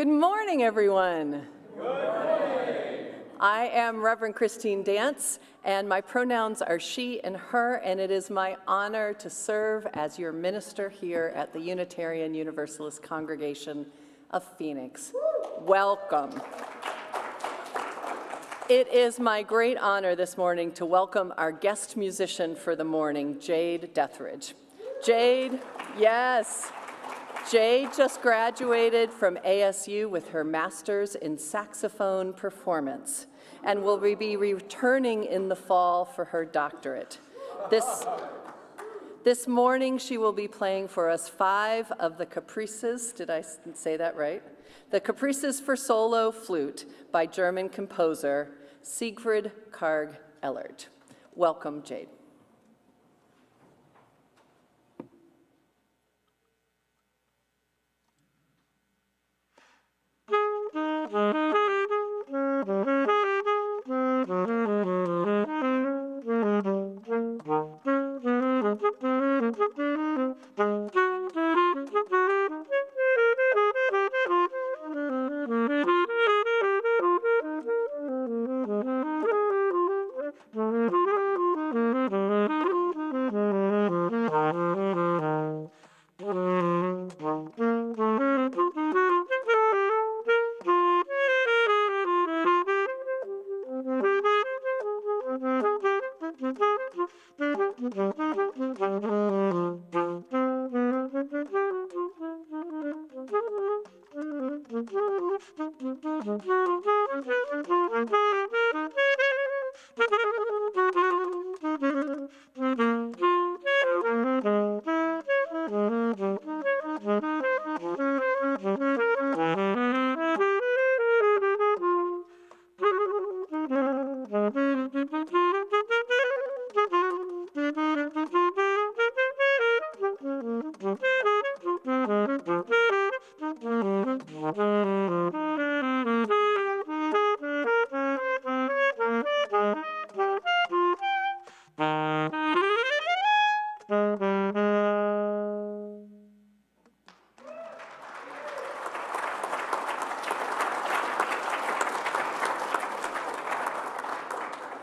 Good morning, everyone. Good morning. I am Rev Christine Dance, and my pronouns are she and her, and it is my honor to serve as your minister here at the Unitarian Universalist Congregation of Phoenix. Welcome. It is my great honor this morning to welcome our guest musician for the morning, Jade Dethridge. Jade, yes. Jade just graduated from ASU with her master's in saxophone performance and will be returning in the fall for her doctorate. This morning, she will be playing for us 5 of the Caprices. Did I say that right? The Caprices for solo flute by German composer Siegfried Karg Ellert. Welcome, Jade.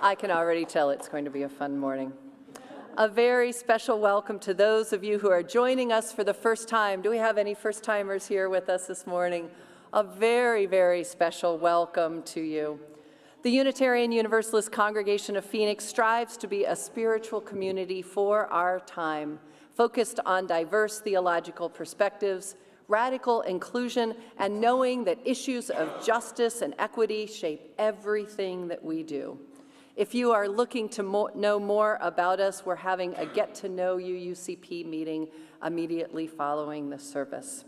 I can already tell it's going to be a fun morning. A very special welcome to those of you who are joining us for the first time. Do we have any first-timers here with us this morning? A very, very special welcome to you. The Unitarian Universalist Congregation of Phoenix strives to be a spiritual community for our time, focused on diverse theological perspectives, radical inclusion, and knowing that issues of justice and equity shape everything that we do. If you are looking to know more about us, we're having a Get to Know UUCP meeting immediately following the service.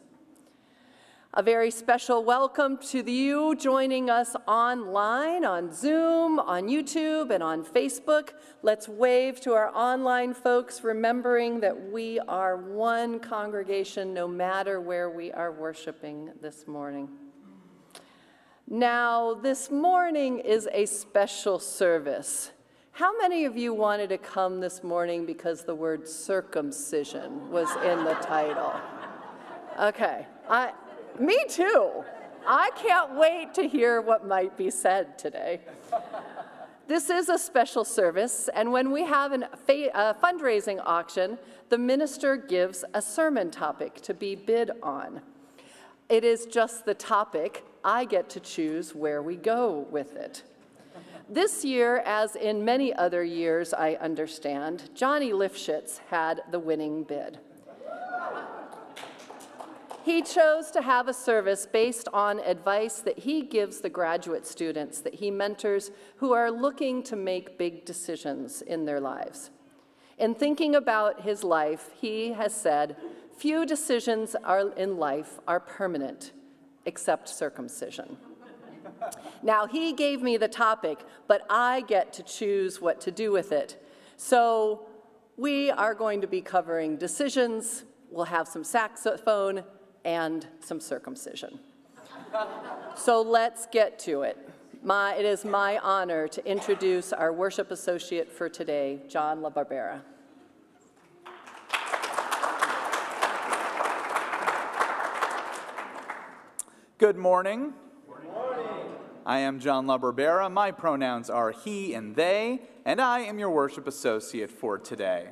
A very special welcome to you joining us online, on Zoom, on YouTube, and on Facebook. Let's wave to our online folks, remembering that we are one congregation no matter where we are worshiping this morning. Now, this morning is a special service. How many of you wanted to come this morning because the word circumcision was in the title? Okay, me too. I can't wait to hear what might be said today. This is a special service, and when we have a fundraising auction, the minister gives a sermon topic to be bid on. It is just the topic. I get to choose where we go with it. This year, as in many other years, I understand, Johnny Lifshitz had the winning bid. He chose to have a service based on advice that he gives the graduate students that he mentors who are looking to make big decisions in their lives. In thinking about his life, he has said, "Few decisions in life are permanent, except circumcision." Now, he gave me the topic, but I get to choose what to do with it. So we are going to be covering decisions, we'll have some saxophone, and some circumcision. So let's get to it. It is my honor to introduce our worship associate for today, John LaBarbera. Good morning. Good morning. I am John LaBarbera. My pronouns are he and they, and I am your worship associate for today.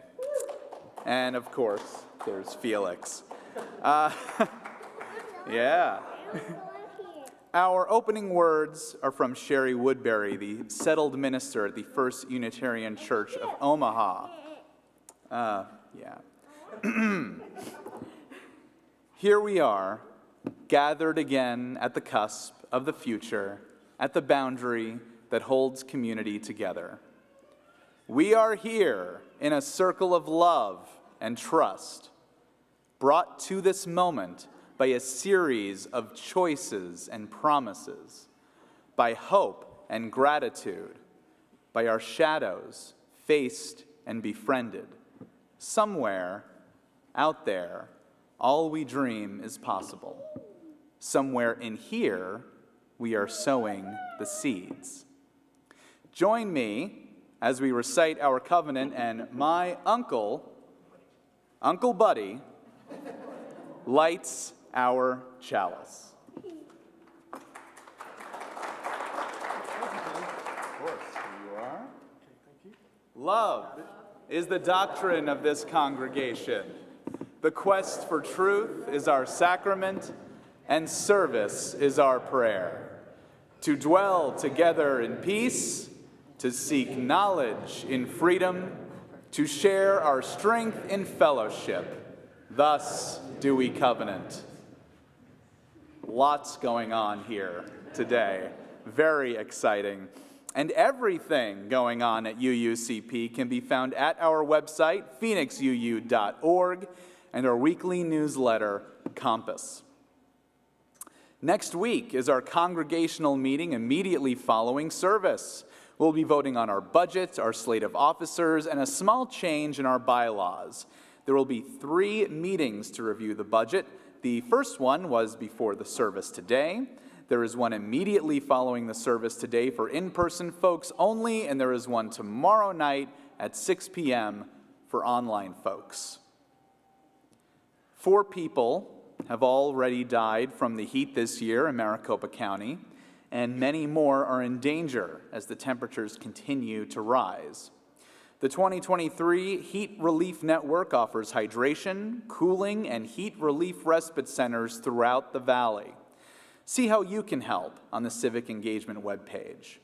And of course, there's Felix. Yeah. Our opening words are from Sherry Woodbury, the settled minister at the First Unitarian Church of Omaha. Here we are, gathered again at the cusp of the future, at the boundary that holds community together. We are here in a circle of love and trust, brought to this moment by a series of choices and promises, by hope and gratitude, by our shadows faced and befriended. Somewhere out there, all we dream is possible. Somewhere in here, we are sowing the seeds. Join me as we recite our covenant, and my uncle Buddy, lights our chalice. Of course, here you are. Love is the doctrine of this congregation. The quest for truth is our sacrament, and service is our prayer. To dwell together in peace, to seek knowledge in freedom, to share our strength in fellowship. Thus do we covenant. Lots going on here today. Very exciting. And everything going on at UUCP can be found at our website, phoenixuu.org, and our weekly newsletter, Compass. Next week is our congregational meeting immediately following service. We'll be voting on our budget, our slate of officers, and a small change in our bylaws. There will be 3 meetings to review the budget. The first one was before the service today. There is one immediately following the service today for in-person folks only, and there is one tomorrow night at 6 p.m. for online folks. 4 people have already died from the heat this year in Maricopa County, and many more are in danger as the temperatures continue to rise. The 2023 Heat Relief Network offers hydration, cooling, and heat relief respite centers throughout the valley. See how you can help on the Civic Engagement webpage.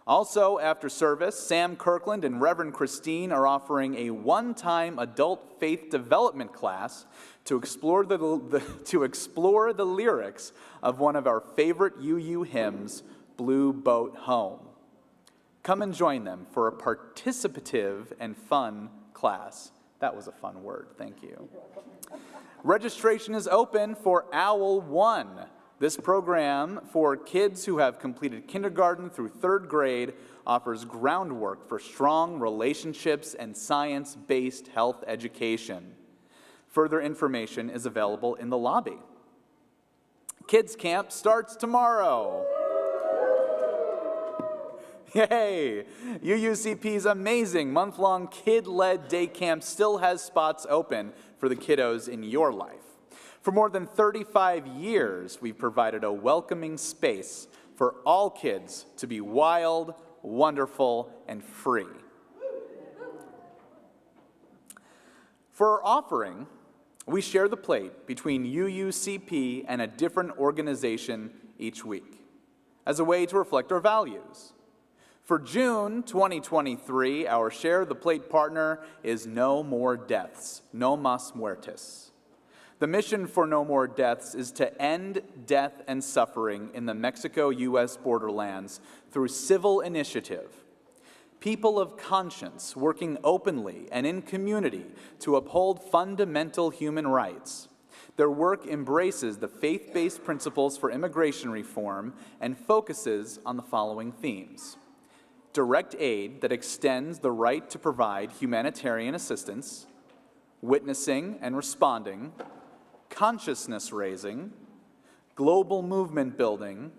Also, after service, Sam Kirkland and Rev Christine are offering a one-time adult faith development class to explore the lyrics of one of our favorite UU hymns, Blue Boat Home. Come and join them for a participative and fun class. That was a fun word, thank you. Registration is open for OWL 1. This program for kids who have completed kindergarten through 3rd grade offers groundwork for strong relationships and science-based health education. Further information is available in the lobby. Kids Camp starts tomorrow. Yay! UUCP's amazing month-long kid-led day camp still has spots open for the kiddos in your life. For more than 35 years, we've provided a welcoming space for all kids to be wild, wonderful, and free. For our offering, we share the plate between UUCP and a different organization each week as a way to reflect our values. For June 2023, our Share the Plate partner is No More Deaths, No Mas Muertes. The mission for No More Deaths is to end death and suffering in the Mexico-U.S. borderlands through civil initiative. People of conscience working openly and in community to uphold fundamental human rights. Their work embraces the faith-based principles for immigration reform and focuses on the following themes: direct aid that extends the right to provide humanitarian assistance, witnessing and responding, consciousness raising, global movement building,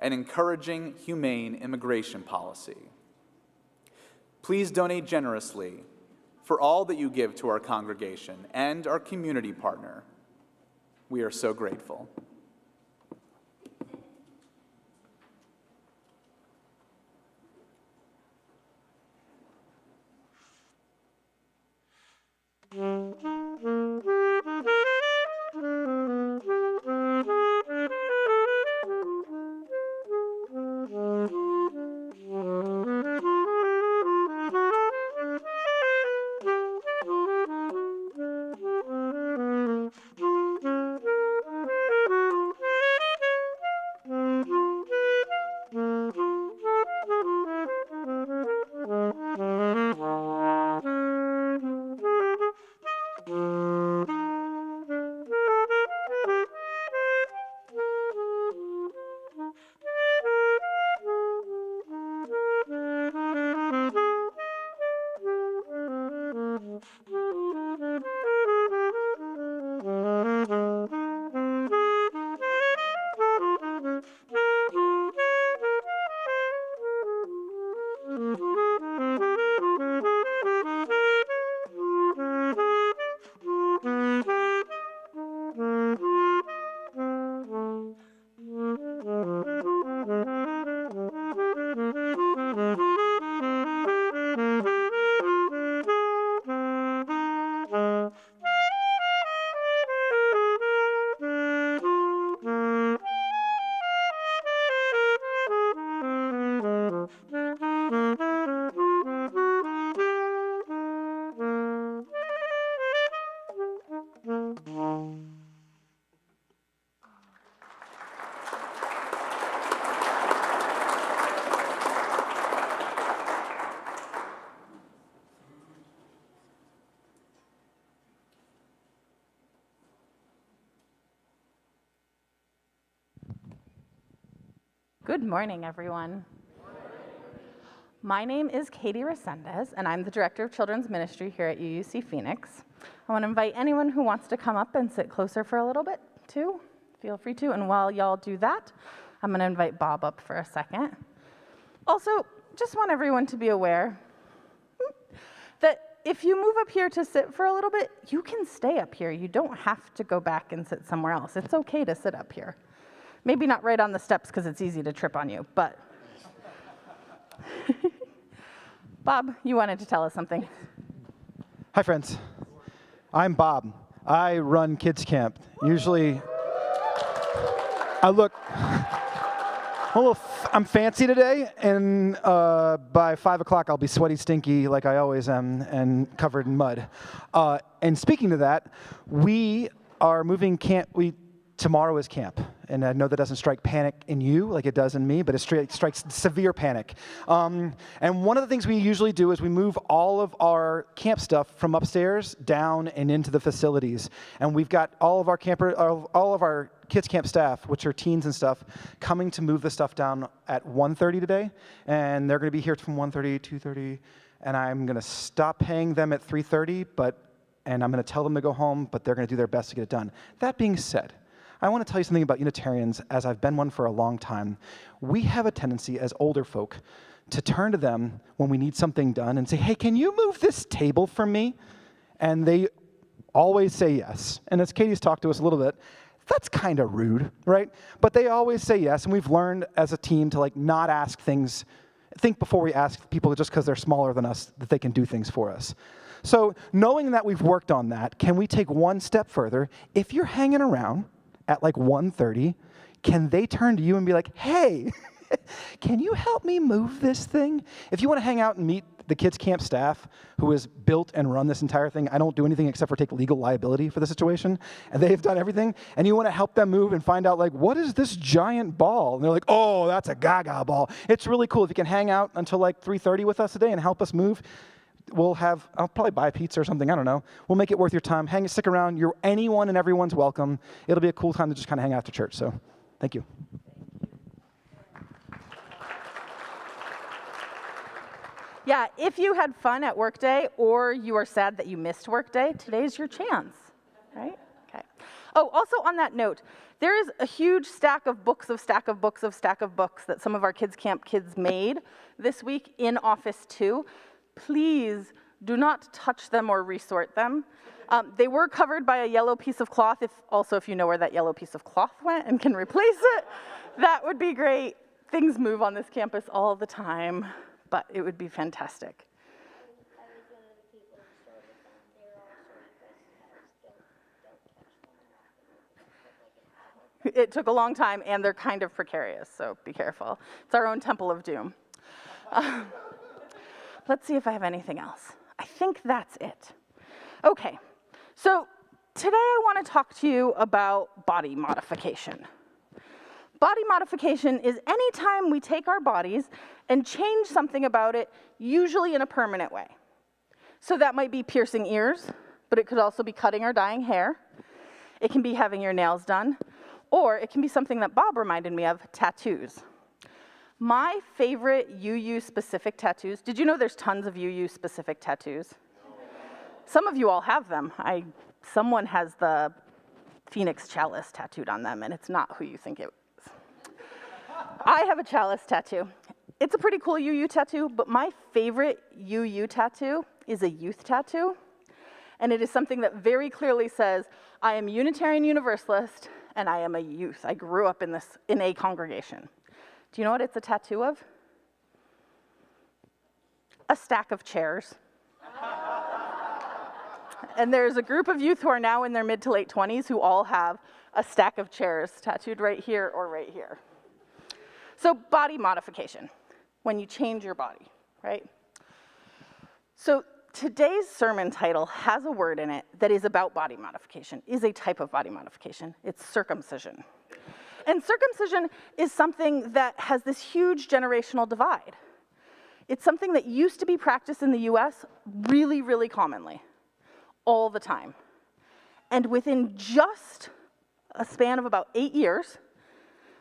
and encouraging humane immigration policy. Please donate generously for all that you give to our congregation and our community partner. We are so grateful. Good morning, everyone. My name is Katie Resendez, and I'm the Director of Children's Ministry here at UUC Phoenix. I want to invite anyone who wants to come up and sit closer for a little bit, too. Feel free to, and while y'all do that, I'm going to invite Bob up for a second. Also, just want everyone to be aware that if you move up here to sit for a little bit, you can stay up here. You don't have to go back and sit somewhere else. It's okay to sit up here. Maybe not right on the steps because it's easy to trip on you, but Bob, you wanted to tell us something. Hi, friends. I'm Bob. I run kids camp. Usually, I'm fancy today, and by 5 o'clock I'll be sweaty, stinky, like I always am, and covered in mud. And speaking to that, we are moving camp. Tomorrow is camp, and I know that doesn't strike panic in you like it does in me, but it strikes severe panic. And one of the things we usually do is we move all of our camp stuff from upstairs down and into the facilities. And we've got all of our kids camp staff, which are teens and stuff, coming to move the stuff down at 1:30 today, and they're going to be here from 1:30, 2:30, and I'm going to stop paying them at 3:30, and I'm going to tell them to go home, but they're going to do their best to get it done. That being said, I want to tell you something about Unitarians, as I've been one for a long time. We have a tendency as older folk to turn to them when we need something done and say, hey, can you move this table for me? And they always say yes. And as Katie's talked to us a little bit, that's kind of rude, right? But they always say yes, and we've learned as a team to not ask things, think before we ask people just because they're smaller than us that they can do things for us. So knowing that we've worked on that, can we take one step further? If you're hanging around at 1:30, can they turn to you and be like, hey, can you help me move this thing? If you want to hang out and meet the kids camp staff who has built and run this entire thing, I don't do anything except for take legal liability for the situation, and they have done everything, and you want to help them move and find out, what is this giant ball? And they're like, oh, that's a Gaga ball. It's really cool. If you can hang out until 3:30 with us today and help us move, I'll probably buy a pizza or something, I don't know. We'll make it worth your time. Stick around. Anyone and everyone's welcome. It'll be a cool time to just kind of hang out after church, so thank you. Yeah, if you had fun at workday or you are sad that you missed workday, today's your chance, right? Okay. Oh, also on that note, there is a huge stack of books that some of our kids camp kids made this week in Office 2. Please do not touch them or resort them. They were covered by a yellow piece of cloth. If you know where that yellow piece of cloth went and can replace it, that would be great. Things move on this campus all the time, but it would be fantastic. It took a long time, and they're kind of precarious, so be careful. It's our own temple of doom. Let's see if I have anything else. I think that's it. Okay, so today I want to talk to you about body modification. Body modification is any time we take our bodies and change something about it, usually in a permanent way. So that might be piercing ears, but it could also be cutting or dyeing hair. It can be having your nails done, or it can be something that Bob reminded me of, tattoos. My favorite UU-specific tattoos, did you know there's tons of UU-specific tattoos? Some of you all have them. Someone has the Phoenix chalice tattooed on them, and it's not who you think it is. I have a chalice tattoo. It's a pretty cool UU tattoo, but my favorite UU tattoo is a youth tattoo, and it is something that very clearly says, I am Unitarian Universalist, and I am a youth. I grew up in a congregation. Do you know what it's a tattoo of? A stack of chairs. And there's a group of youth who are now in their mid to late 20s who all have a stack of chairs tattooed right here or right here. So body modification, when you change your body, right? So today's sermon title has a word in it that is about body modification, is a type of body modification. It's circumcision. And circumcision is something that has this huge generational divide. It's something that used to be practiced in the US really, really commonly, all the time. And within just a span of about 8 years,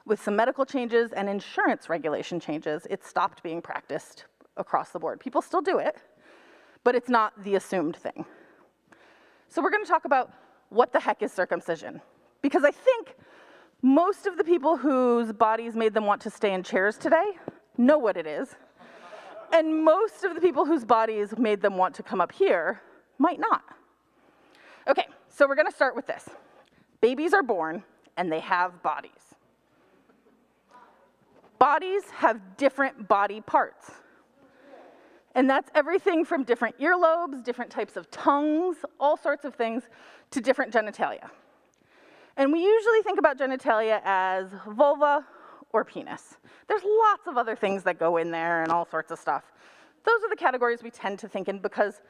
With some medical changes and insurance regulation changes, it stopped being practiced across the board. People still do it, but it's not the assumed thing. So we're going to talk about what the heck is circumcision, because I think most of the people whose bodies made them want to stay in chairs today know what it is, and most of the people whose bodies made them want to come up here might not. Okay, so we're going to start with this. Babies are born, and they have bodies. Bodies have different body parts. And that's everything from different earlobes, different types of tongues, all sorts of things, to different genitalia. And we usually think about genitalia as vulva or penis. There's lots of other things that go in there and all sorts of stuff. Those are the categories we tend to think in because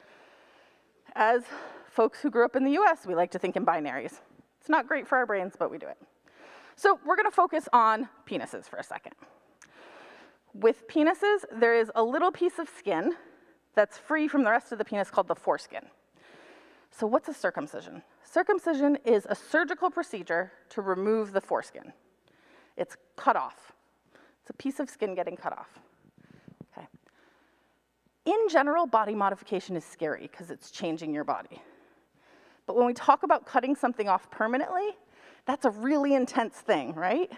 as folks who grew up in the US, we like to think in binaries. It's not great for our brains, but we do it. So we're going to focus on penises for a second. With penises, there is a little piece of skin that's free from the rest of the penis called the foreskin. So what's a circumcision? Circumcision is a surgical procedure to remove the foreskin. It's cut off. It's a piece of skin getting cut off. Okay. In general, body modification is scary because it's changing your body. But when we talk about cutting something off permanently, that's a really intense thing, right?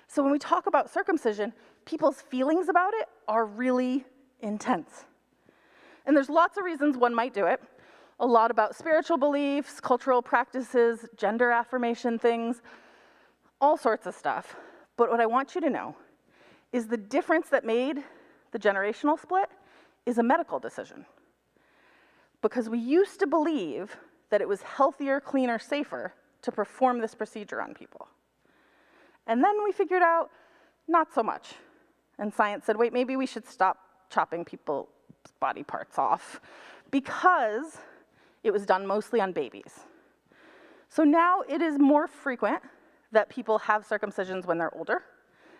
So when we talk about circumcision, people's feelings about it are really intense. And there's lots of reasons one might do it. A lot about spiritual beliefs, cultural practices, gender affirmation things, all sorts of stuff. But what I want you to know is the difference that made the generational split is a medical decision. Because we used to believe that it was healthier, cleaner, safer to perform this procedure on people. And then we figured out, not so much. And science said, wait, maybe we should stop chopping people's body parts off because it was done mostly on babies. So now it is more frequent that people have circumcisions when they're older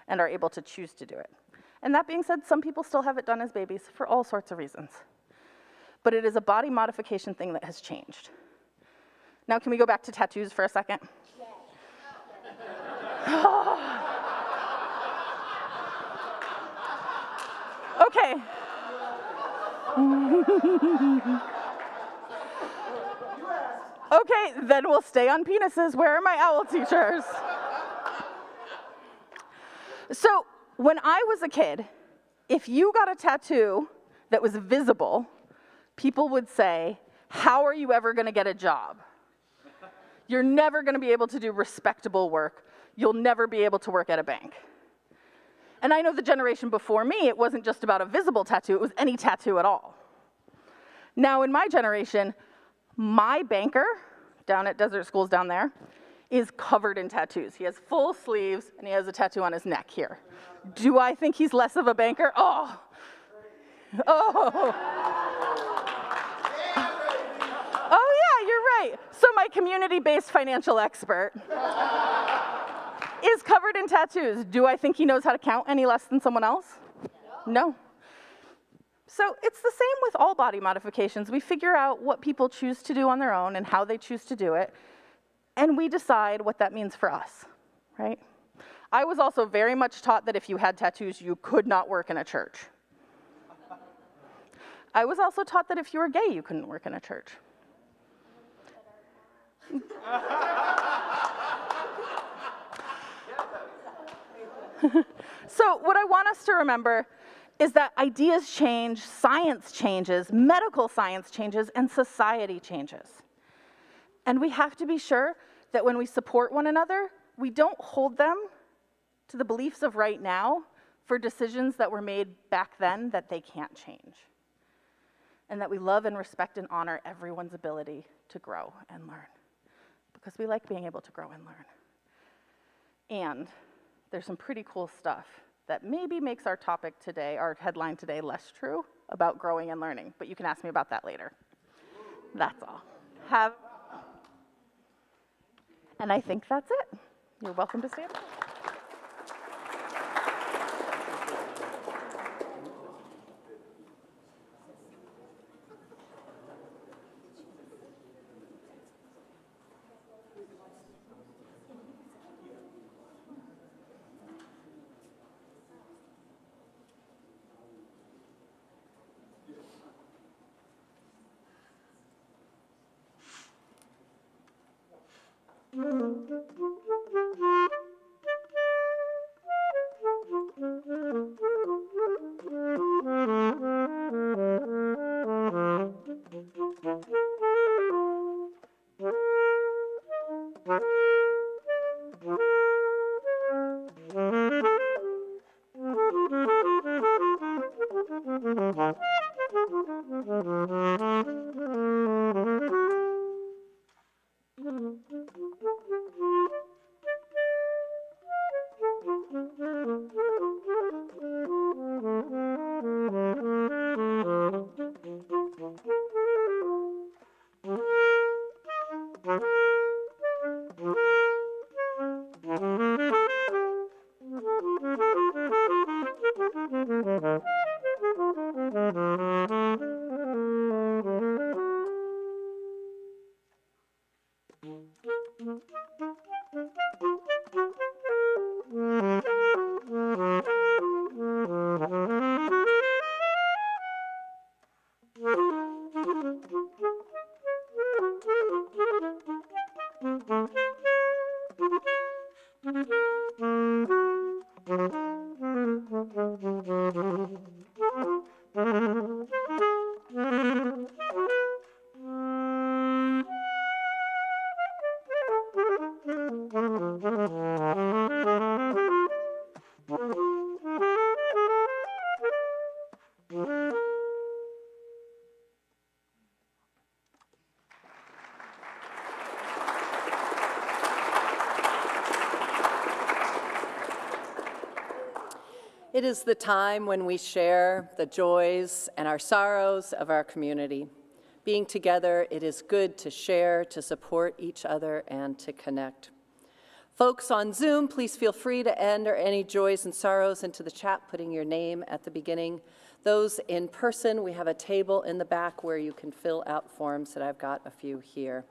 and are able to choose to do it. And that being said, some people still have it done as babies for all sorts of reasons. But it is a body modification thing that has changed. Now, can we go back to tattoos for a second? Okay. Okay, then we'll stay on penises. Where are my owl teachers? So, when I was a kid, if you got a tattoo that was visible, people would say, how are you ever going to get a job? You're never going to be able to do respectable work. You'll never be able to work at a bank. And I know the generation before me, it wasn't just about a visible tattoo, it was any tattoo at all. Now in my generation, my banker, down at Desert Schools down there, is covered in tattoos. He has full sleeves and he has a tattoo on his neck here. Do I think he's less of a banker? Oh. Oh yeah, you're right. So my community-based financial expert is covered in tattoos. Do I think he knows how to count any less than someone else? No. So it's the same with all body modifications. We figure out what people choose to do on their own and how they choose to do it, and we decide what that means for us, right? I was also very much taught that if you had tattoos, you could not work in a church. I was also taught that if you were gay, you couldn't work in a church. So what I want us to remember is that ideas change, science changes, medical science changes, and society changes. And we have to be sure that when we support one another, we don't hold them to the beliefs of right now for decisions that were made back then that they can't change. And that we love and respect and honor everyone's ability to grow and learn. Because we like being able to grow and learn. And there's some pretty cool stuff that maybe makes our topic today, our headline today, less true about growing and learning. But you can ask me about that later. That's all. And I think that's it. You're welcome to stand up. It is the time when we share the joys and our sorrows of our community. Being together, it is good to share, to support each other, and to connect. Folks on Zoom, please feel free to enter any joys and sorrows into the chat, putting your name at the beginning. Those in person, we have a table in the back where you can fill out forms, that I've got a few here.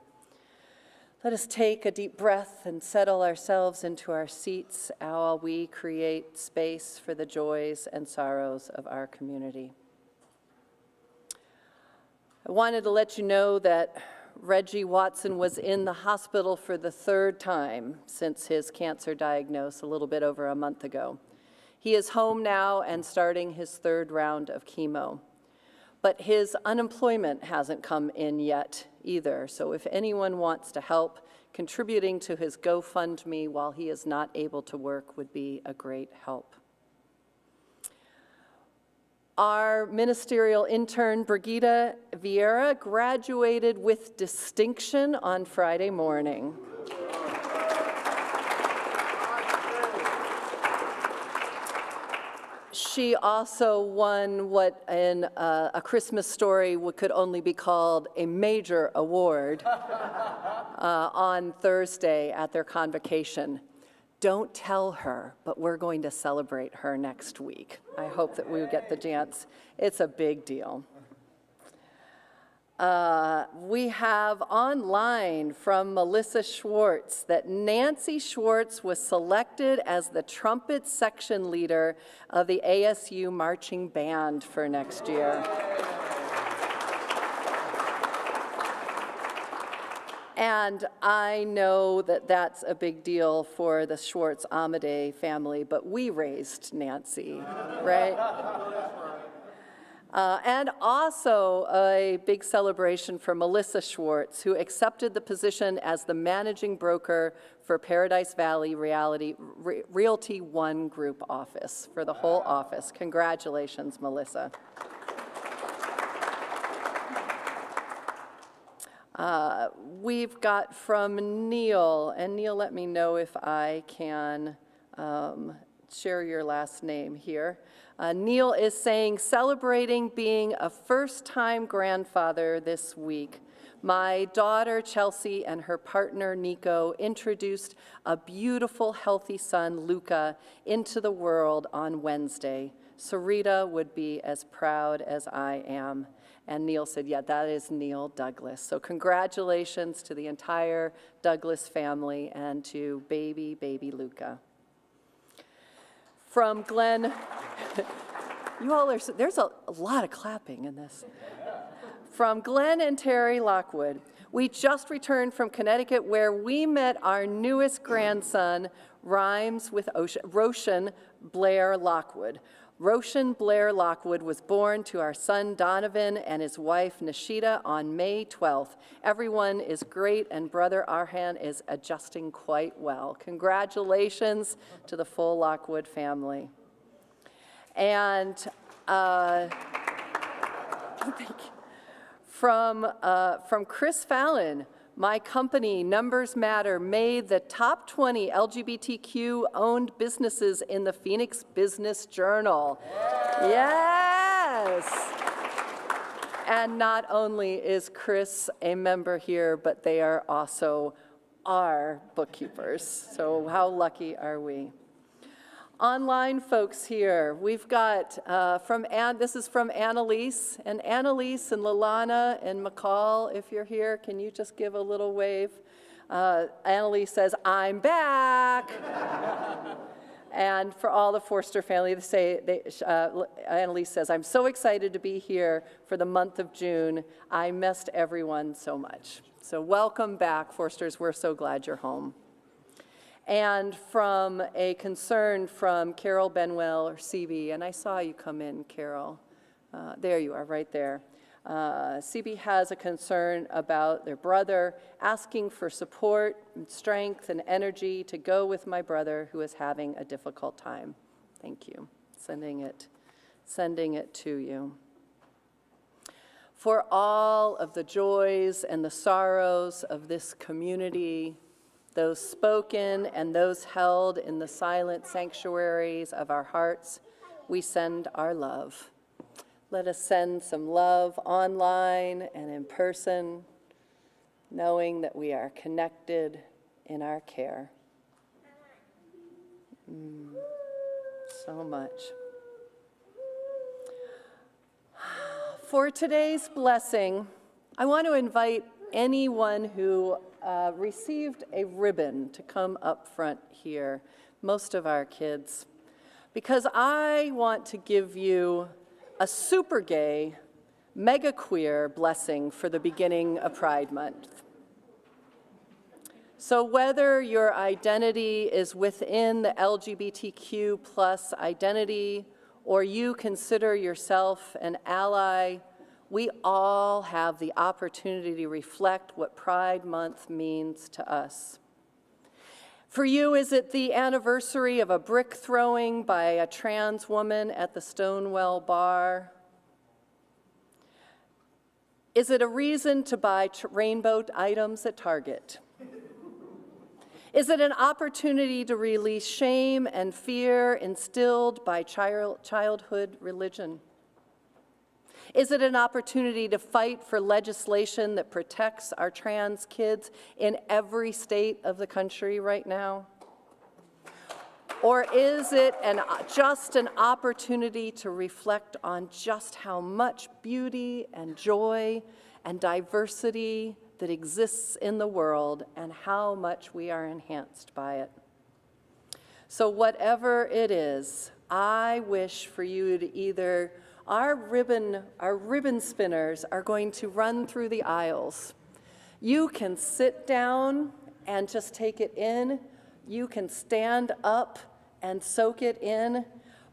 Let us take a deep breath and settle ourselves into our seats while we create space for the joys and sorrows of our community. I wanted to let you know that Reggie Watson was in the hospital for the third time since his cancer diagnosis a little bit over a month ago. He is home now and starting his third round of chemo. But his unemployment hasn't come in yet either, so if anyone wants to help, contributing to his GoFundMe while he is not able to work would be a great help. Our ministerial intern, Brigitte Vieira, graduated with distinction on Friday morning. She also won what in A Christmas Story could only be called a major award on Thursday at their convocation. Don't tell her, but we're going to celebrate her next week. I hope that we get the chance. It's a big deal. We have online from Melissa Schwartz that Nancy Schwartz was selected as the trumpet section leader of the ASU marching band for next year. And I know that that's a big deal for the Schwartz-Amadei family, but we raised Nancy, right? And also a big celebration for Melissa Schwartz, who accepted the position as the managing broker for Paradise Valley Realty One Group office, for the whole office. Congratulations, Melissa. We've got from Neil, and Neil, let me know if I can share your last name here. Neil is saying, celebrating being a first-time grandfather this week. My daughter, Chelsea, and her partner, Nico, introduced a beautiful, healthy son, Luca, into the world on Wednesday. Sarita would be as proud as I am. And Neil said, yeah, that is Neil Douglas. So congratulations to the entire Douglas family and to baby Luca. From Glenn, you all are, there's a lot of clapping in this. From Glenn and Terry Lockwood, we just returned from Connecticut where we met our newest grandson, rhymes with Roshan Blair Lockwood. Roshan Blair Lockwood was born to our son Donovan and his wife Nishita on May 12th. Everyone is great and brother Arhan is adjusting quite well. Congratulations to the full Lockwood family. And thank you. From Chris Fallon, my company, Numbers Matter, made the top 20 LGBTQ-owned businesses in the Phoenix Business Journal. Yes! And not only is Chris a member here, but they are also our bookkeepers. So how lucky are we? Online folks here, we've got this is from Annalise. And Annalise and Lalana and McCall, if you're here, can you just give a little wave? Annalise says, I'm back. And for all the Forster family, Annalise says, I'm so excited to be here for the month of June. I missed everyone so much. So welcome back, Forsters. We're so glad you're home. And from a concern from Carol Benwell or CB, and I saw you come in, Carol. There you are, right there. CB has a concern about their brother, asking for support, and strength, and energy to go with my brother who is having a difficult time. Thank you. Sending it to you. For all of the joys and the sorrows of this community, those spoken and those held in the silent sanctuaries of our hearts, we send our love. Let us send some love online and in person, knowing that we are connected in our care. So much. For today's blessing, I want to invite anyone who received a ribbon to come up front here, most of our kids, because I want to give you a super gay, mega queer blessing for the beginning of Pride Month. So whether your identity is within the LGBTQ plus identity, or you consider yourself an ally, we all have the opportunity to reflect what Pride Month means to us. For you, is it the anniversary of a brick throwing by a trans woman at the Stonewall Bar? Is it a reason to buy rainbow items at Target? Is it an opportunity to release shame and fear instilled by childhood religion? Is it an opportunity to fight for legislation that protects our trans kids in every state of the country right now? Or is it just an opportunity to reflect on just how much beauty and joy and diversity that exists in the world and how much we are enhanced by it? So whatever it is, I wish for you to either, our ribbon spinners are going to run through the aisles. You can sit down and just take it in. You can stand up and soak it in,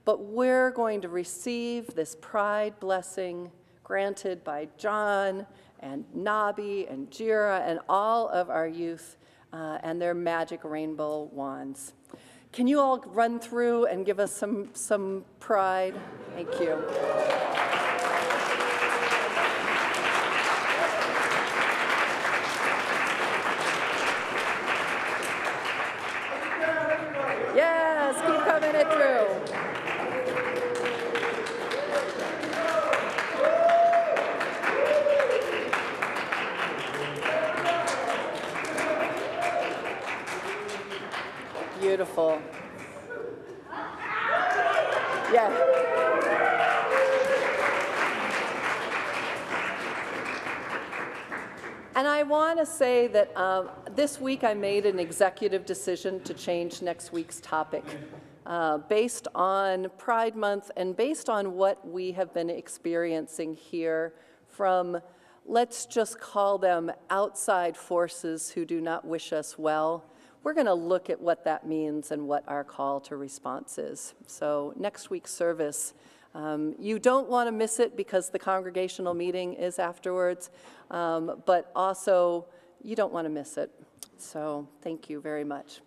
but we're going to receive this pride blessing granted by John and Nabi and Jira and all of our youth and their magic rainbow wands. Can you all run through and give us some pride? Thank you. Yes, keep coming it through. Beautiful. Yeah. And I want to say that this week I made an executive decision to change next week's topic based on Pride Month and based on what we have been experiencing here from, let's just call them outside forces who do not wish us well. We're going to look at what that means and what our call to response is. So next week's service, you don't want to miss it because the congregational meeting is afterwards, but also you don't want to miss it. So thank you very much.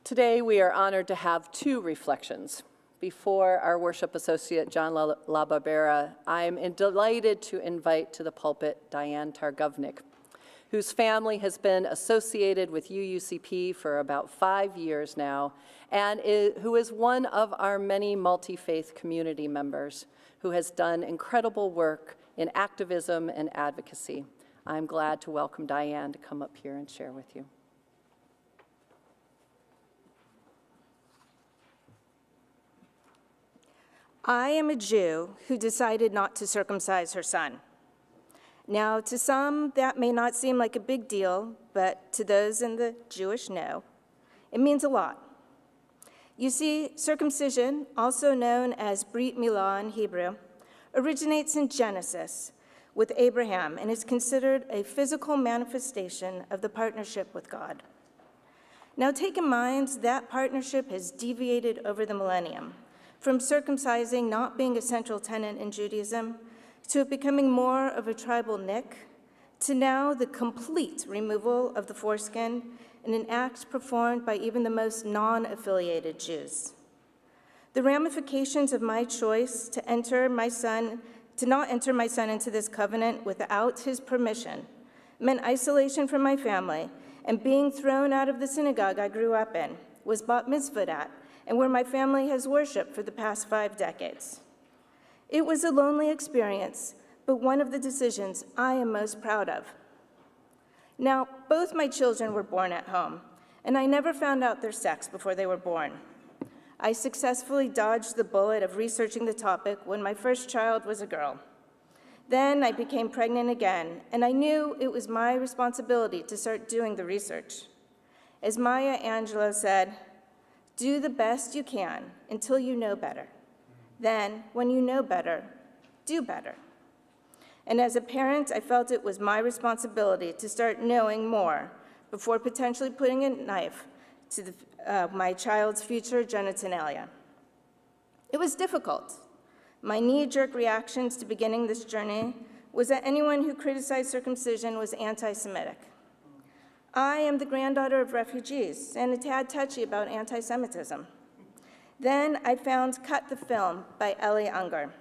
Today, we are honored to have two reflections. Before our worship associate, John LaBarbera, I'm delighted to invite to the pulpit Diane Targovnik, whose family has been associated with UUCP for about 5 years now, and who is one of our many multi-faith community members who has done incredible work in activism and advocacy. I'm glad to welcome Diane to come up here and share with you. I am a Jew who decided not to circumcise her son. Now, to some, that may not seem like a big deal, but to those in the Jewish know, it means a lot. You see, circumcision, also known as Brit Milah in Hebrew, originates in Genesis with Abraham and is considered a physical manifestation of the partnership with God. Now, take in mind that partnership has deviated over the millennium, from circumcising not being a central tenet in Judaism, to it becoming more of a tribal nick, to now the complete removal of the foreskin in an act performed by even the most non-affiliated Jews. The ramifications of my choice to not enter my son into this covenant without his permission meant isolation from my family and being thrown out of the synagogue I grew up in, was bat mitzvahed at, and where my family has worshiped for the past 5 decades. It was a lonely experience, but one of the decisions I am most proud of. Now, both my children were born at home, and I never found out their sex before they were born. I successfully dodged the bullet of researching the topic when my first child was a girl. Then I became pregnant again, and I knew it was my responsibility to start doing the research. As Maya Angelou said, "Do the best you can until you know better. Then, when you know better, do better." And as a parent, I felt it was my responsibility to start knowing more before potentially putting a knife to my child's future genitalia. It was difficult. My knee-jerk reactions to beginning this journey was that anyone who criticized circumcision was anti-Semitic. I am the granddaughter of refugees and a tad touchy about anti-Semitism. Then I found Cut the Film by Eli Unger.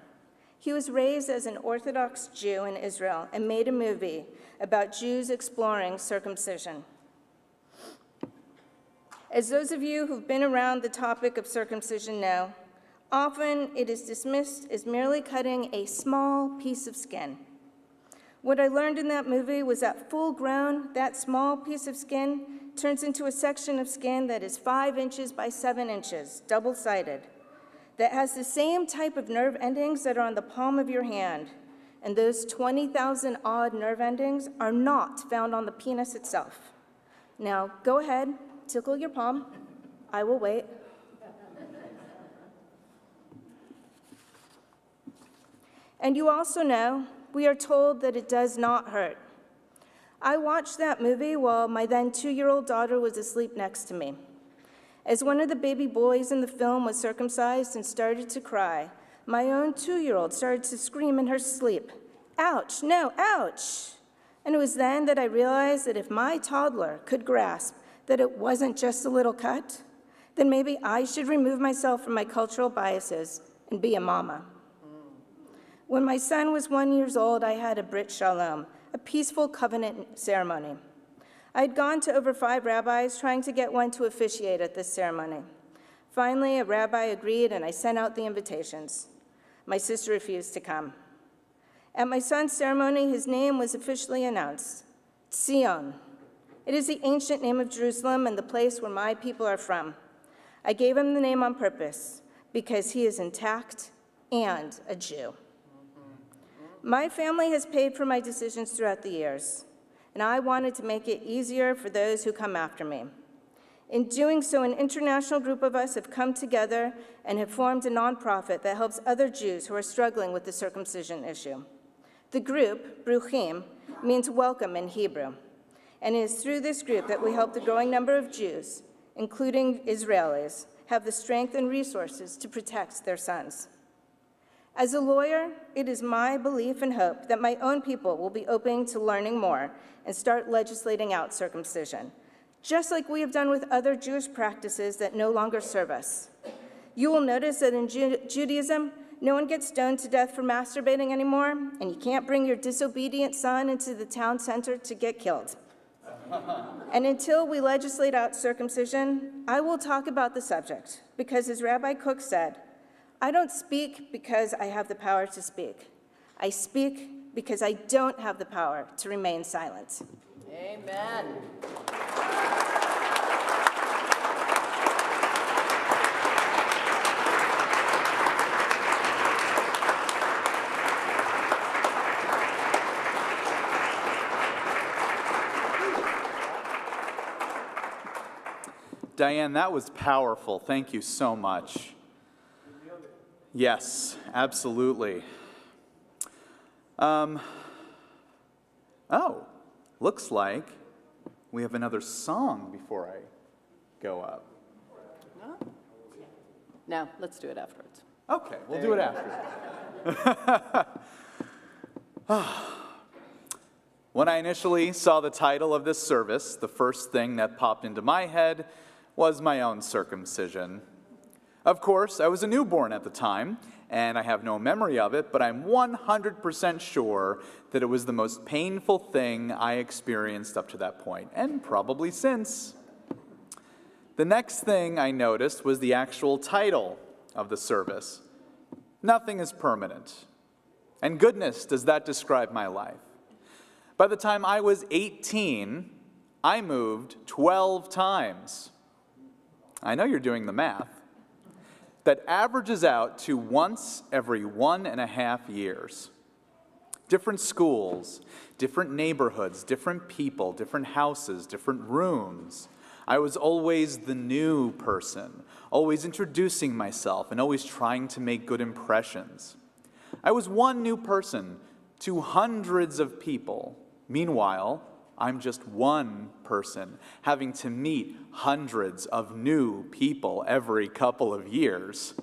He was raised as an Orthodox Jew in Israel and made a movie about Jews exploring circumcision. As those of you who've been around the topic of circumcision know, often it is dismissed as merely cutting a small piece of skin. What I learned in that movie was that full-grown, that small piece of skin turns into a section of skin that is 5 inches by 7 inches, double-sided, that has the same type of nerve endings that are on the palm of your hand, and those 20,000 odd nerve endings are not found on the penis itself. Now, go ahead, tickle your palm. I will wait. And you also know, we are told that it does not hurt. I watched that movie while my then 2-year-old daughter was asleep next to me. As one of the baby boys in the film was circumcised and started to cry, my own 2-year-old started to scream in her sleep, "Ouch, no, ouch!" And it was then that I realized that if my toddler could grasp that it wasn't just a little cut, then maybe I should remove myself from my cultural biases and be a mama. When my son was 1 year old, I had a Brit Shalom, a peaceful covenant ceremony. I had gone to over 5 rabbis trying to get one to officiate at this ceremony. Finally, a rabbi agreed, and I sent out the invitations. My sister refused to come. At my son's ceremony, his name was officially announced, Zion. It is the ancient name of Jerusalem and the place where my people are from. I gave him the name on purpose because he is intact and a Jew. My family has paid for my decisions throughout the years, and I wanted to make it easier for those who come after me. In doing so, an international group of us have come together and have formed a nonprofit that helps other Jews who are struggling with the circumcision issue. The group, Bruchim, means welcome in Hebrew, and it is through this group that we help the growing number of Jews, including Israelis, have the strength and resources to protect their sons. As a lawyer, it is my belief and hope that my own people will be open to learning more and start legislating out circumcision, just like we have done with other Jewish practices that no longer serve us. You will notice that in Judaism, no one gets stoned to death for masturbating anymore, and you can't bring your disobedient son into the town center to get killed. And until we legislate out circumcision, I will talk about the subject, because as Rabbi Cook said, I don't speak because I have the power to speak. I speak because I don't have the power to remain silent. Amen. Diane, that was powerful. Thank you so much. Yes, absolutely. Oh, looks like we have another song before I go up. No, let's do it afterwards. Okay, we'll do it after. When I initially saw the title of this service, the first thing that popped into my head was my own circumcision. Of course, I was a newborn at the time, and I have no memory of it, but I'm 100% sure that it was the most painful thing I experienced up to that point, and probably since. The next thing I noticed was the actual title of the service. Nothing is permanent. And goodness, does that describe my life. By the time I was 18, I moved 12 times. I know you're doing the math. That averages out to once every 1.5 years. Different schools, different neighborhoods, different people, different houses, different rooms. I was always the new person, always introducing myself and always trying to make good impressions. I was one new person to hundreds of people. Meanwhile, I'm just one person, having to meet hundreds of new people every couple of years.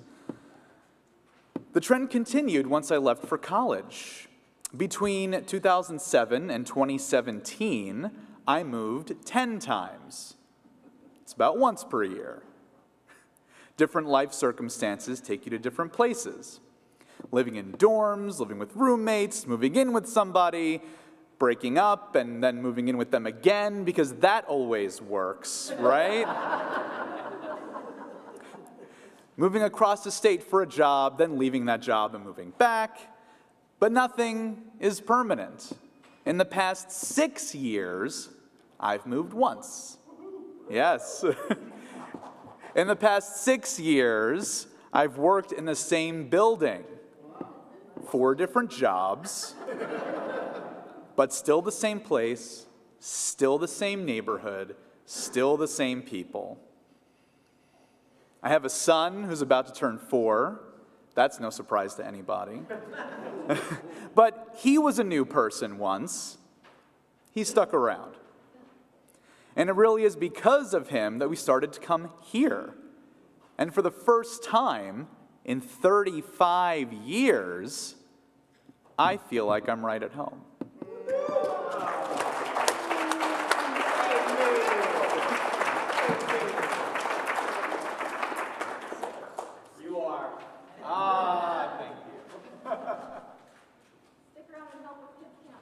The trend continued once I left for college. Between 2007 and 2017, I moved 10 times. It's about once per year. Different life circumstances take you to different places. Living in dorms, living with roommates, moving in with somebody, breaking up and then moving in with them again, because that always works, right? Moving across the state for a job, then leaving that job and moving back. But nothing is permanent. In the past 6 years, I've moved once. Yes. In the past 6 years, I've worked in the same building. 4 different jobs. But still the same place, still the same neighborhood, still the same people. I have a son who's about to turn 4. That's no surprise to anybody. But he was a new person once. He stuck around. And it really is because of him that we started to come here. And for the first time in 35 years, I feel like I'm right at home. You are. Thank you. Stick around and help with kids camp.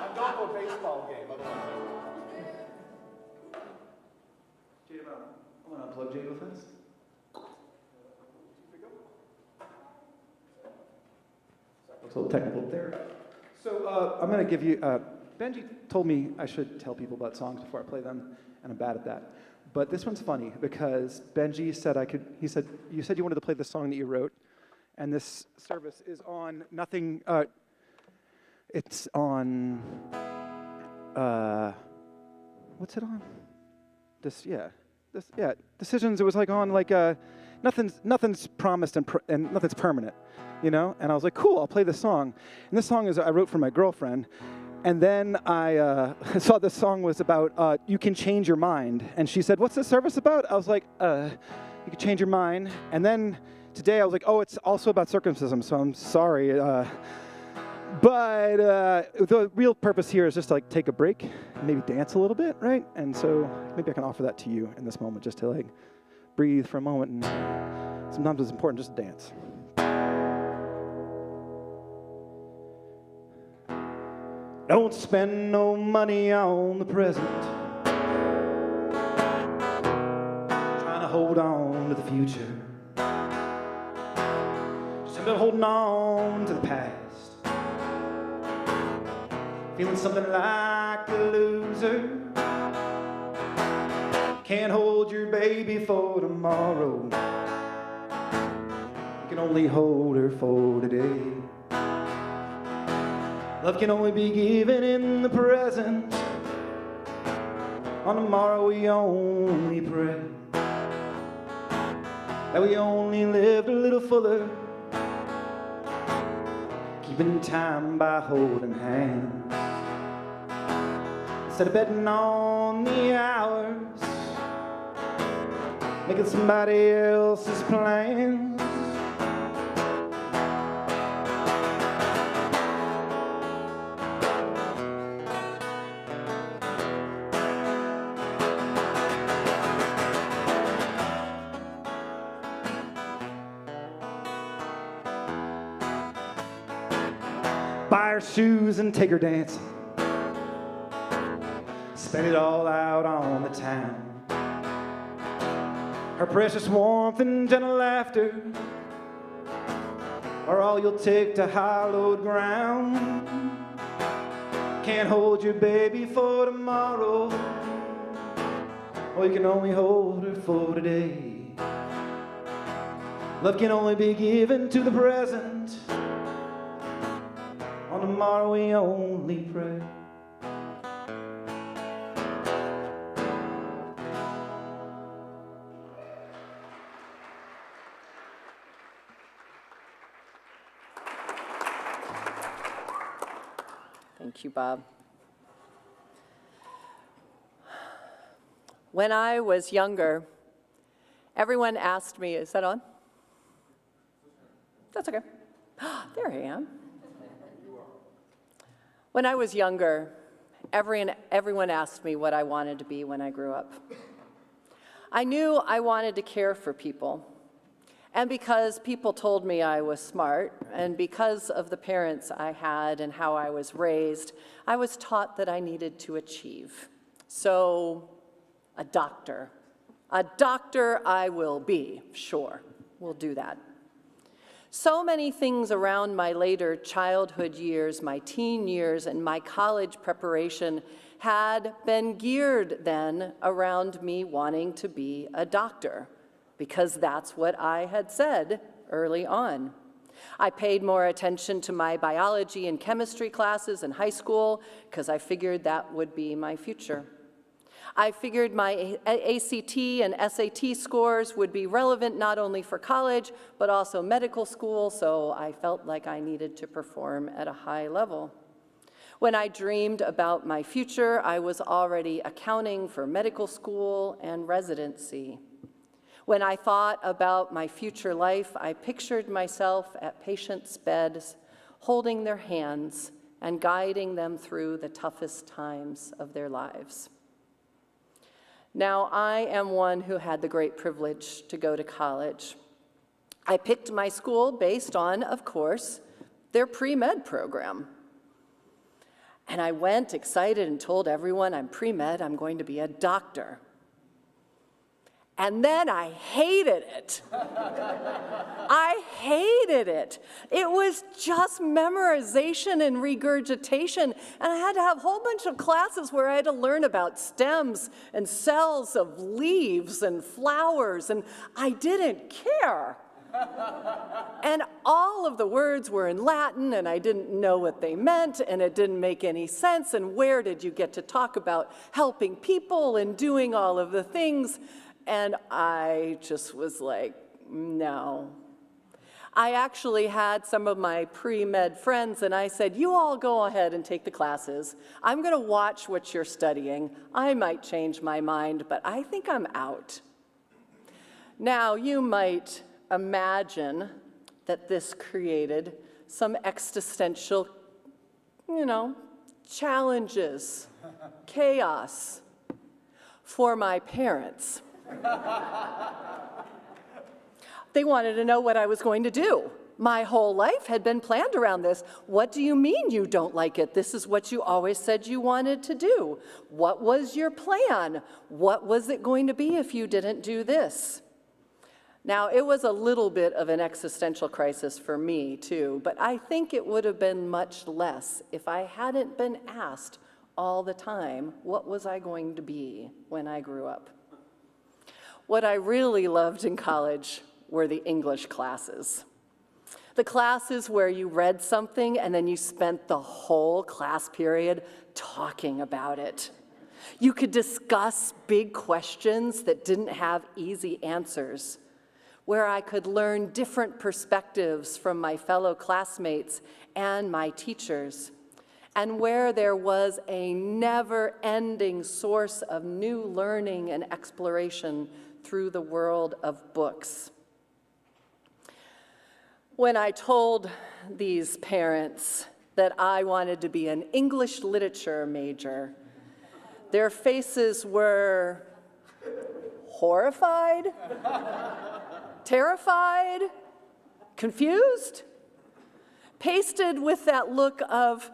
I'm going to a baseball game. Jade, I want to unplug Jade with this. Looks a little technical there. So I'm going to give you, Benji told me I should tell people about songs before I play them, and I'm bad at that. But this one's funny because Benji said you said you wanted to play the song that you wrote, and this service is on nothing, it's on, what's it on? Decisions, it was like on like, nothing's promised and nothing's permanent. You know, and I was like, cool, I'll play this song. And this song I wrote for my girlfriend. And then I saw this song was about you can change your mind. And she said, what's this service about? I was like, you can change your mind. And then today I was like, oh, it's also about circumcision, so I'm sorry. But the real purpose here is just to like take a break, and maybe dance a little bit, right? And so maybe I can offer that to you in this moment, just to like breathe for a moment. And sometimes it's important just to dance. Don't spend no money on the present. Trying to hold on to the future. Just been holding on to the past. Feeling something like a loser. Can't hold your baby for tomorrow. You can only hold her for today. Love can only be given in the present. On tomorrow we only pray that we only lived a little fuller, keeping time by holding hands, instead of betting on the hours, making somebody else's plans. Buy her shoes and take her dancing. Spend it all out on the town. Her precious warmth and gentle laughter are all you'll take to hallowed ground. Can't hold your baby for tomorrow, or you can only hold her for today. Love can only be given to the present. On tomorrow we only pray. Thank you, Bob. When I was younger, everyone asked me, is that on? That's okay. There I am. When I was younger, everyone asked me what I wanted to be when I grew up. I knew I wanted to care for people. And because people told me I was smart, and because of the parents I had and how I was raised, I was taught that I needed to achieve. So, a doctor. A doctor I will be, sure, we'll do that. So many things around my later childhood years, my teen years, and my college preparation had been geared then around me wanting to be a doctor, because that's what I had said early on. I paid more attention to my biology and chemistry classes in high school because I figured that would be my future. I figured my ACT and SAT scores would be relevant not only for college, but also medical school, so I felt like I needed to perform at a high level. When I dreamed about my future, I was already accounting for medical school and residency. When I thought about my future life, I pictured myself at patients' beds, holding their hands and guiding them through the toughest times of their lives. Now, I am one who had the great privilege to go to college. I picked my school based on, of course, their pre-med program. And I went excited and told everyone, I'm pre-med, I'm going to be a doctor. And then I hated it. I hated it. It was just memorization and regurgitation. And I had to have a whole bunch of classes where I had to learn about stems and cells of leaves and flowers, and I didn't care. And all of the words were in Latin, and I didn't know what they meant, and it didn't make any sense. And where did you get to talk about helping people and doing all of the things? And I just was like, no. I actually had some of my pre-med friends, and I said, you all go ahead and take the classes. I'm going to watch what you're studying. I might change my mind, but I think I'm out. Now, you might imagine that this created some existential challenges, chaos for my parents. They wanted to know what I was going to do. My whole life had been planned around this. What do you mean you don't like it? This is what you always said you wanted to do. What was your plan? What was it going to be if you didn't do this? Now, it was a little bit of an existential crisis for me, too, but I think it would have been much less if I hadn't been asked all the time, what was I going to be when I grew up? What I really loved in college were the English classes. The classes where you read something and then you spent the whole class period talking about it. You could discuss big questions that didn't have easy answers, where I could learn different perspectives from my fellow classmates and my teachers, and where there was a never-ending source of new learning and exploration through the world of books. When I told these parents that I wanted to be an English literature major, their faces were horrified, terrified, confused, pasted with that look of,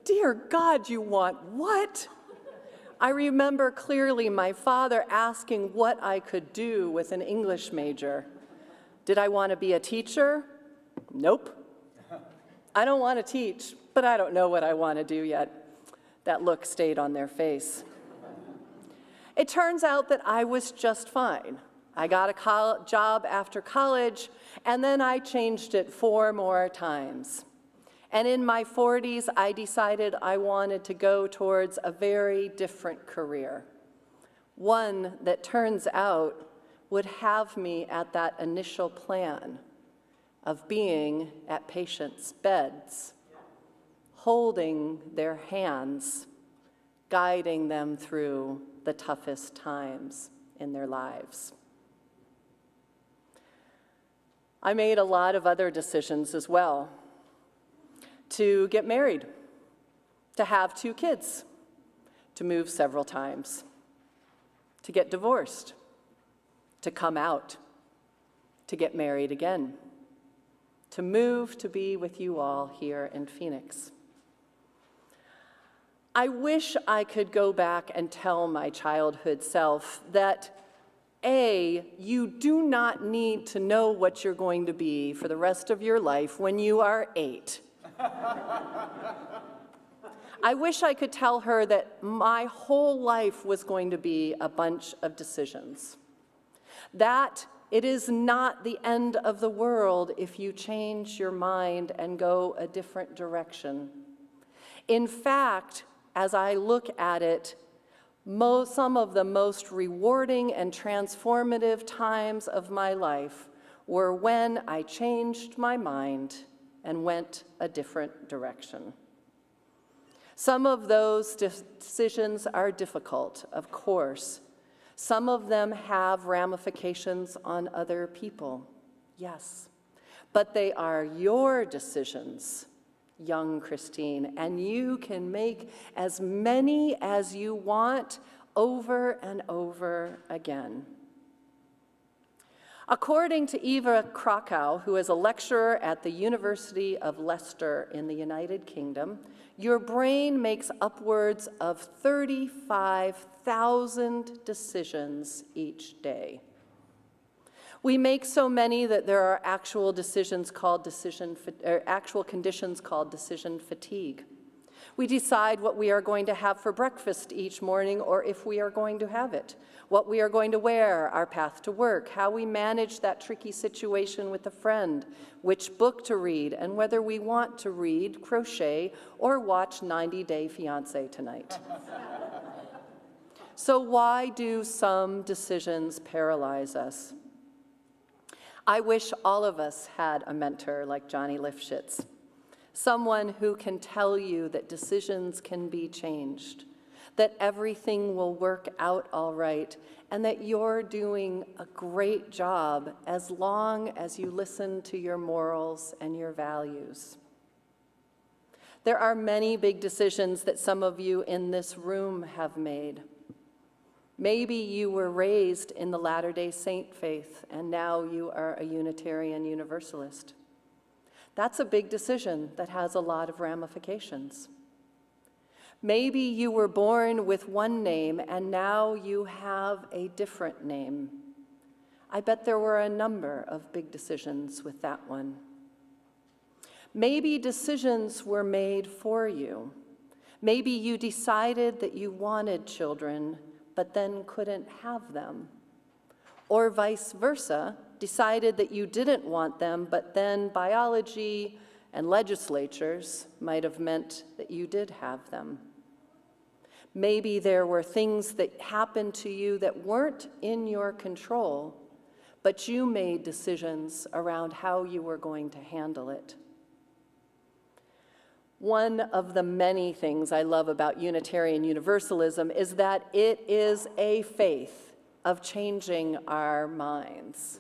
dear God, you want what? I remember clearly my father asking what I could do with an English major. Did I want to be a teacher? Nope. I don't want to teach, but I don't know what I want to do yet. That look stayed on their face. It turns out that I was just fine. I got a job after college, and then I changed it 4 more times. And in my 40s, I decided I wanted to go towards a very different career, one that turns out would have me at that initial plan of being at patients' beds, holding their hands, guiding them through the toughest times in their lives. I made a lot of other decisions as well. To get married, to have 2 kids, to move several times, to get divorced, to come out, to get married again, to move to be with you all here in Phoenix. I wish I could go back and tell my childhood self that, A, you do not need to know what you're going to be for the rest of your life when you are 8. I wish I could tell her that my whole life was going to be a bunch of decisions. That it is not the end of the world if you change your mind and go a different direction. In fact, as I look at it, some of the most rewarding and transformative times of my life were when I changed my mind and went a different direction. Some of those decisions are difficult, of course. Some of them have ramifications on other people, yes. But they are your decisions, young Christine, and you can make as many as you want over and over again. According to Eva Krakow, who is a lecturer at the University of Leicester in the United Kingdom, your brain makes upwards of 35,000 decisions each day. We make so many that there are actual conditions called decision fatigue. We decide what we are going to have for breakfast each morning, or if we are going to have it, what we are going to wear, our path to work, how we manage that tricky situation with a friend, which book to read, and whether we want to read, crochet, or watch 90 Day Fiancé tonight. So why do some decisions paralyze us? I wish all of us had a mentor like Johnny Lifshitz, someone who can tell you that decisions can be changed, that everything will work out all right, and that you're doing a great job as long as you listen to your morals and your values. There are many big decisions that some of you in this room have made. Maybe you were raised in the Latter-day Saint faith, and now you are a Unitarian Universalist. That's a big decision that has a lot of ramifications. Maybe you were born with one name, and now you have a different name. I bet there were a number of big decisions with that one. Maybe decisions were made for you. Maybe you decided that you wanted children, but then couldn't have them. Or vice versa, decided that you didn't want them, but then biology and legislatures might have meant that you did have them. Maybe there were things that happened to you that weren't in your control, but you made decisions around how you were going to handle it. One of the many things I love about Unitarian Universalism is that it is a faith of changing our minds.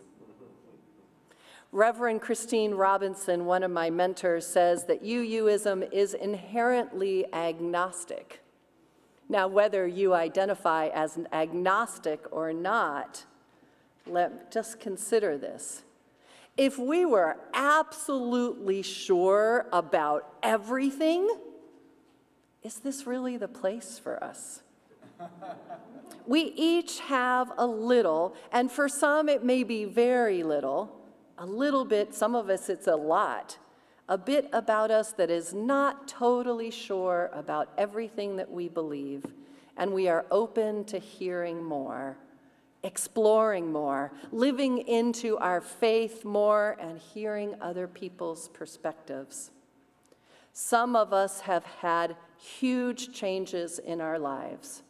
Rev Christine Robinson, one of my mentors, says that UUism is inherently agnostic. Now, whether you identify as an agnostic or not, just consider this. If we were absolutely sure about everything, is this really the place for us? We each have a little, and for some it may be very little, a little bit, some of us it's a lot, a bit about us that is not totally sure about everything that we believe, and we are open to hearing more, exploring more, living into our faith more, and hearing other people's perspectives. Some of us have had huge changes in our lives.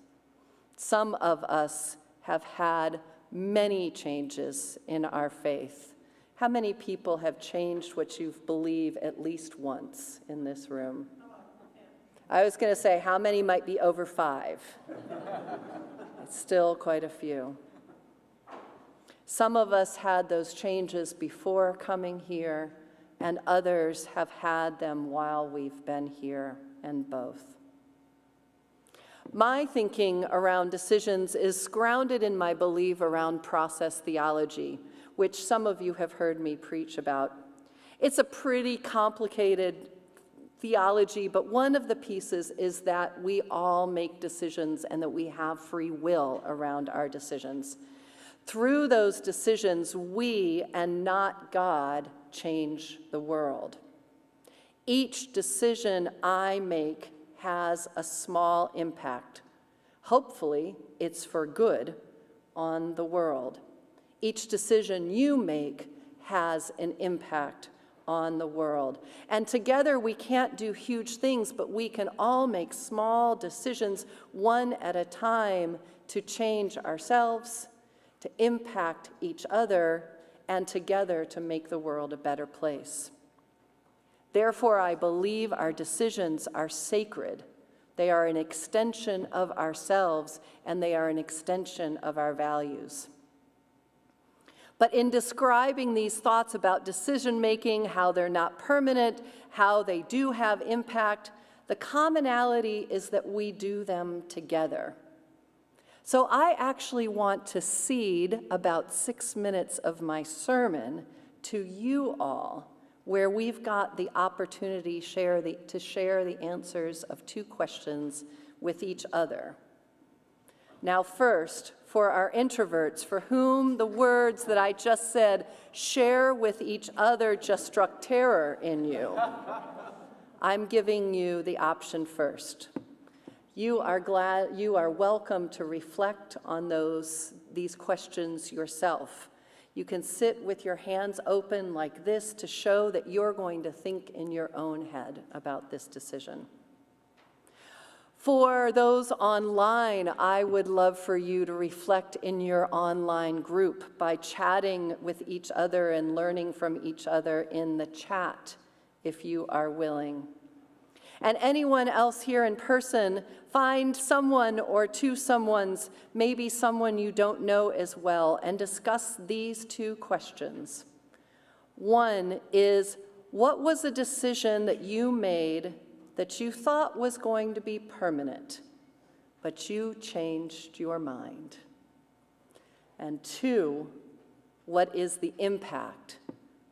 Some of us have had many changes in our faith. How many people have changed what you believe at least once in this room? I was going to say, how many might be over 5? It's still quite a few. Some of us had those changes before coming here, and others have had them while we've been here, and both. My thinking around decisions is grounded in my belief around process theology, which some of you have heard me preach about. It's a pretty complicated theology, but one of the pieces is that we all make decisions and that we have free will around our decisions. Through those decisions, we, and not God, change the world. Each decision I make has a small impact. Hopefully, it's for good on the world. Each decision you make has an impact on the world. And together we can't do huge things, but we can all make small decisions, one at a time, to change ourselves, to impact each other, and together to make the world a better place. Therefore, I believe our decisions are sacred. They are an extension of ourselves, and they are an extension of our values. But in describing these thoughts about decision-making, how they're not permanent, how they do have impact, the commonality is that we do them together. So I actually want to cede about 6 minutes of my sermon to you all, where we've got the opportunity to share the answers of 2 questions with each other. Now first, for our introverts, for whom the words that I just said, share with each other, just struck terror in you, I'm giving you the option first. You are welcome to reflect on these questions yourself. You can sit with your hands open like this to show that you're going to think in your own head about this decision. For those online, I would love for you to reflect in your online group by chatting with each other and learning from each other in the chat, if you are willing. And anyone else here in person, find someone or 2 someones, maybe someone you don't know as well, and discuss these 2 questions. One is, what was a decision that you made that you thought was going to be permanent, but you changed your mind? And 2, what is the impact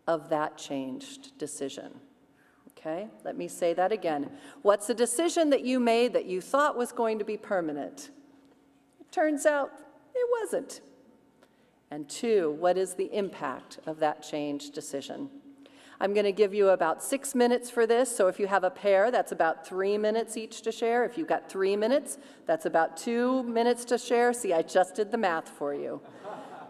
of that changed decision? Okay, let me say that again. What's a decision that you made that you thought was going to be permanent? It turns out it wasn't. And 2, what is the impact of that changed decision? I'm going to give you about 6 minutes for this, so if you have a pair, that's about 3 minutes each to share. If you've got 3 minutes, that's about 2 minutes to share. See, I just did the math for you.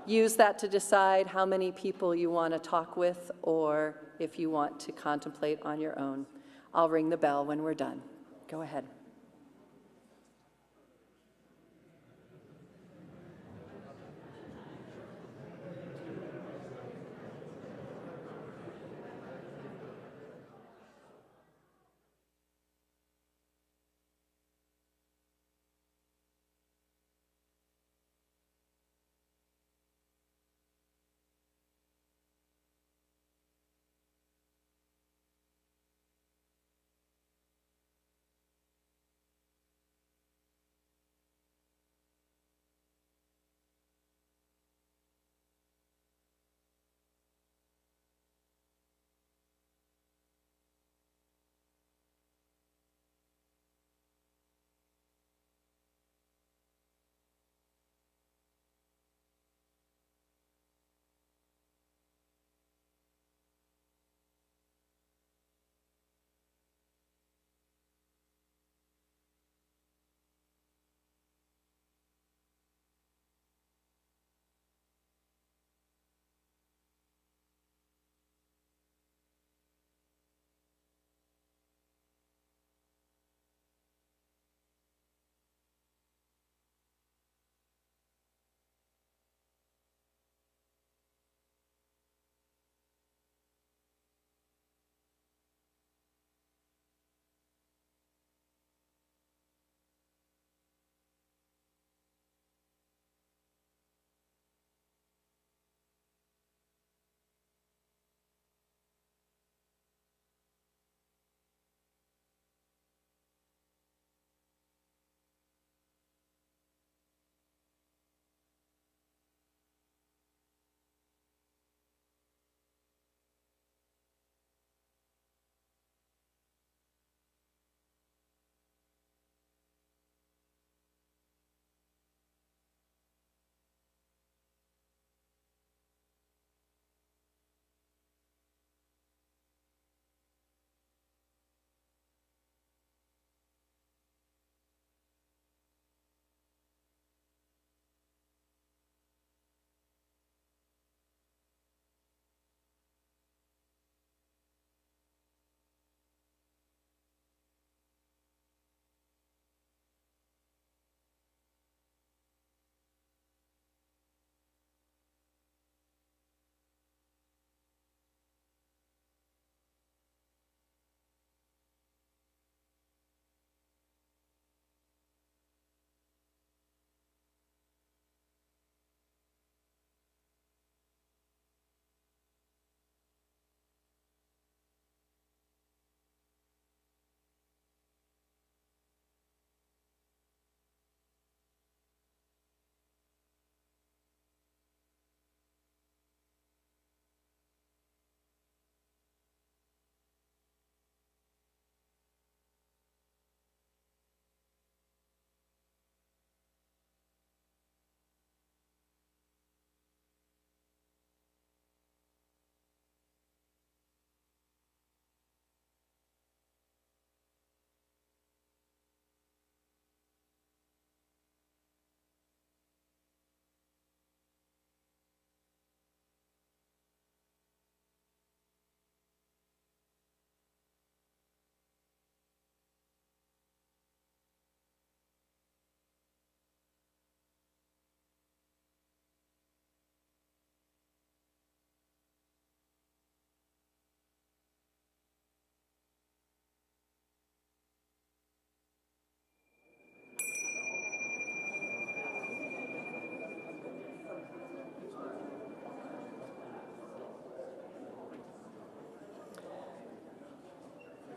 Use that to decide how many people you want to talk with or if you want to contemplate on your own. I'll ring the bell when we're done. Go ahead.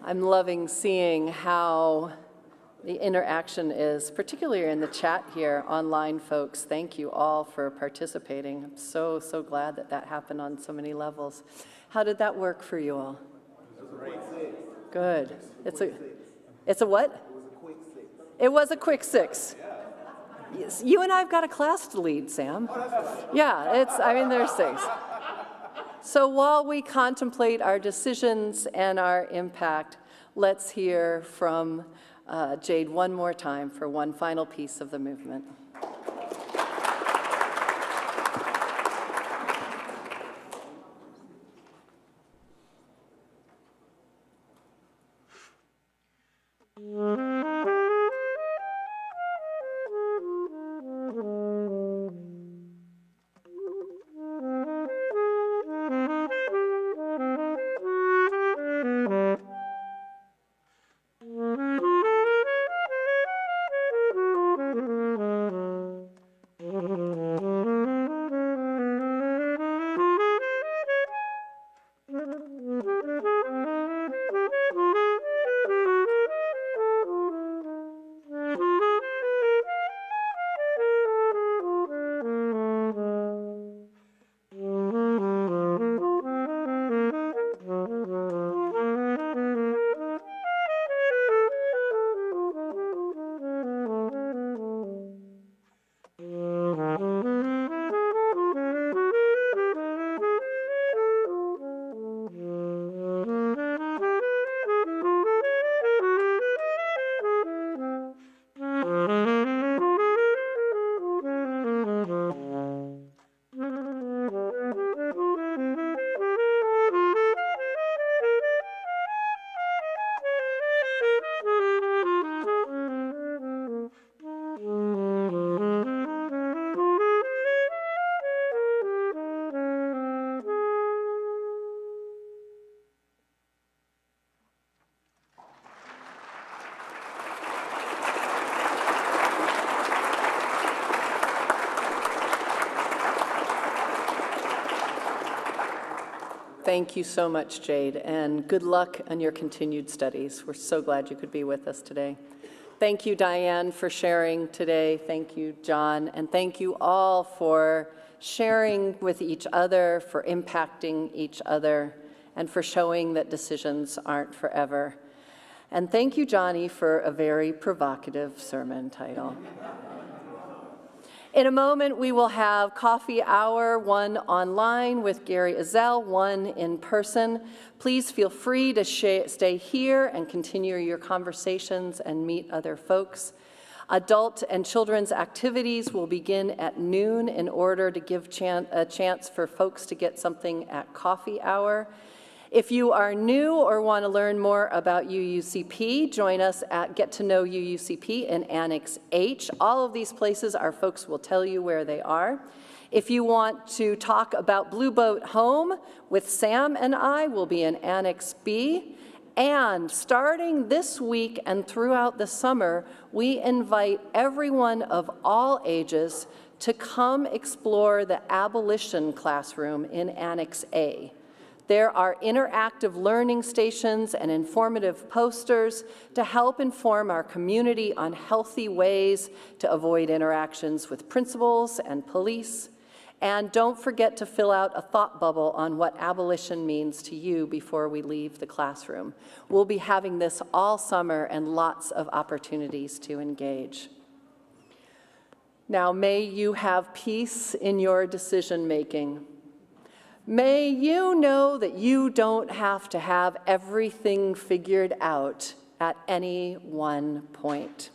I'm loving seeing how the interaction is, particularly in the chat here, online folks. Thank you all for participating. I'm so, so glad that that happened on so many levels. How did that work for you all? Good. It's a what? It was a quick 6. Yes, you and I have got a class to lead, Sam. Yeah, there's things. So while we contemplate our decisions and our impact, let's hear from Jade one more time for one final piece of the movement. Thank you so much, Jade, and good luck on your continued studies. We're so glad you could be with us today. Thank you, Diane, for sharing today. Thank you, John, and thank you all for sharing with each other, for impacting each other, and for showing that decisions aren't forever. And thank you, Johnny, for a very provocative sermon title. In a moment, we will have coffee hour, one online with Gary Ezell, one in person. Please feel free to stay here and continue your conversations and meet other folks. Adult and children's activities will begin at noon in order to give a chance for folks to get something at coffee hour. If you are new or want to learn more about UUCP, join us at Get to Know UUCP in Annex H. All of these places, our folks will tell you where they are. If you want to talk about Blue Boat Home with Sam and I, we'll be in Annex B. And starting this week and throughout the summer, we invite everyone of all ages to come explore the abolition classroom in Annex A. There are interactive learning stations and informative posters to help inform our community on healthy ways to avoid interactions with principals and police. And don't forget to fill out a thought bubble on what abolition means to you before we leave the classroom. We'll be having this all summer and lots of opportunities to engage. Now, may you have peace in your decision-making. May you know that you don't have to have everything figured out at any one point.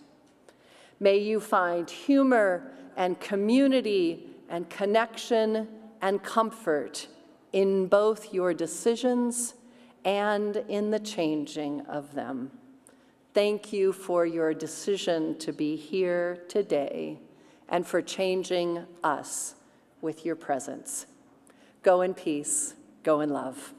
May you find humor and community and connection and comfort in both your decisions and in the changing of them. Thank you for your decision to be here today and for changing us with your presence. Go in peace, go in love.